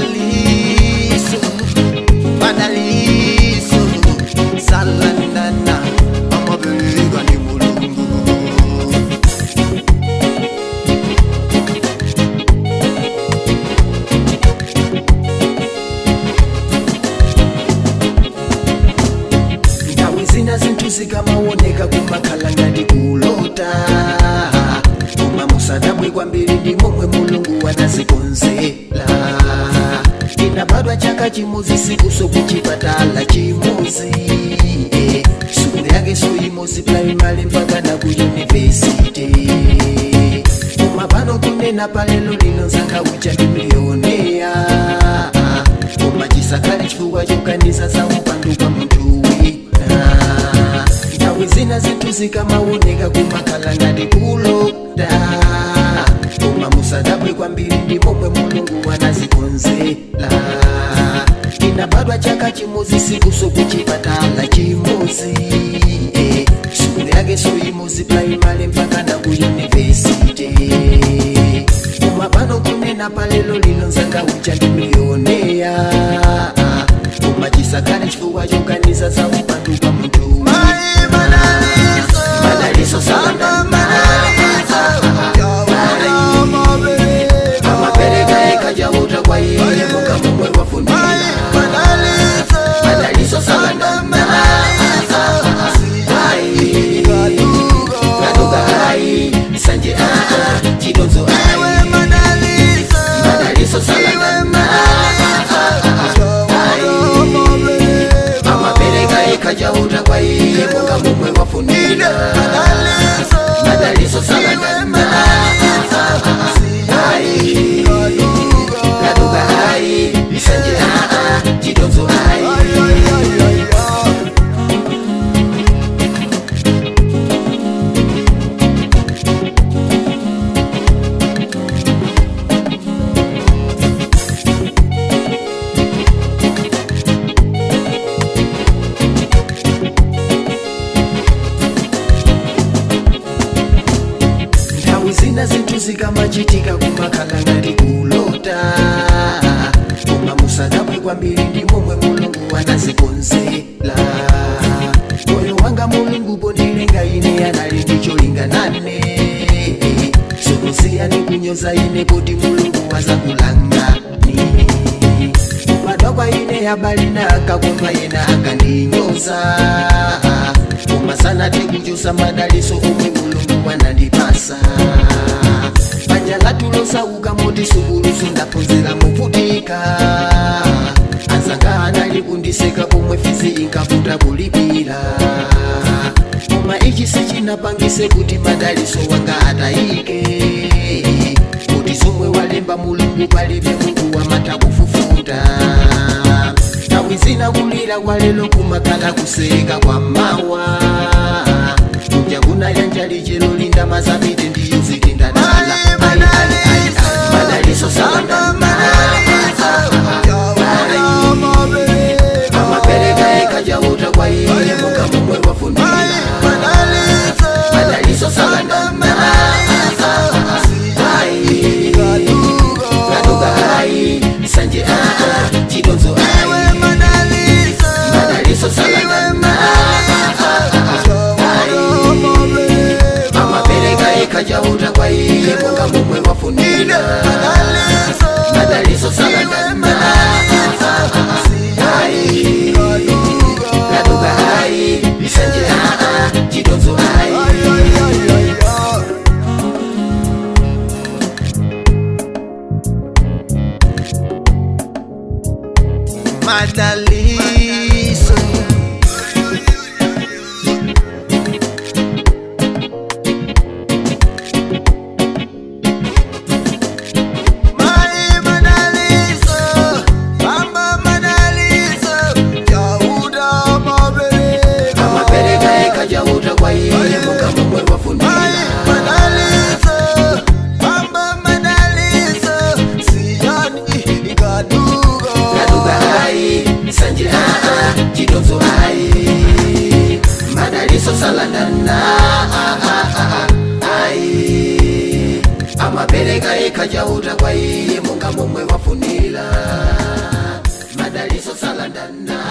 Madaliso, Madaliso, Salandana, Amabeliga ni mulungu. Ndawe zina zintu zikamawoneka kumakhalanga ndikulota Uma musadabwe kwambiri ndi momwe mulungu anazikonzela Inabadwa chaka chimozi siku sokuchipatala chimozi Sukulu yake so imozi primary mpaka na ku university Uma pano kunena palelo lino zanga ucha ndi milionea Uma chisakali chifukwa chokaniza za upandu kwa mtu wina Ndawe zina zintu zikamawoneka kumakhalanga ndikulota Uma musadabwe kwambiri ndi momwe mulungu anazikonzela Inabadwa chaka chimozi siku sokuchipatala chimozi Sukulu yake so imozi primary mpaka na ku university Uma pano kunena palelo lino zanga ucha ndi milionea Uma chisakali chifukwa chokaniza za upandu kwa mtu Madaliso Salanda Amapereka ekajabuta kwa iye Munga mumwe wafundila Madaliso Salanda Gaduga hai Sanje Chidonzo hai Madaliso Salanda Amapereka ekajabuta kwa iye Munga mumwe wafundila Madaliso Salanda Gaduga hai Sanje Chidonzo hai Zina zintu zikamachitika kumakhalanga ndikulota Uma musadabwe kwambiri ndi momwe mulungu anazikonzela Moyo wanga mulungu pondilenga ine anali ndicholinga nane Sokusiya ndikunyoza ine poti mulungu wazakulangani Kubadwa kwa ine abalina akakondwa yena akandinyoza Uma sana tikuchosa madaliso omwe mulungu wanandipasa Panja latulosa ukamoti sukuluso ndaphunzira muvutika Anzanga anali kundiseka pomwe fizi inkavuta kulipira Uma ichi sichinapangise kuti madaliso wanga atayike Kuti zomwe walemba mulungu palibe mungu wamata kufufuta Tawi zina kulira kwa lelo kumakhala kuseka kwa mawa Mjaguna yanjali chelo linda mazabite ndiyo zitinda nala Madaliso Salanda Amapereka ekajabuta kwa iye Munga mumwe wafundila Madaliso Salanda Gaduga hai Sanje Chidonzo hai Madaliso Salanda Amapereka ekajabuta kwa iye Munga mumwe wafundila Madaliso Salanda Gaduga hai Sanje Chidonzo hai Madaliso Jabuta kwa iye Munga mumwe wafundila Madaliso Siyani Gaduga hai pereka chauta kwa iye monga momwe wafunira madaliso salandana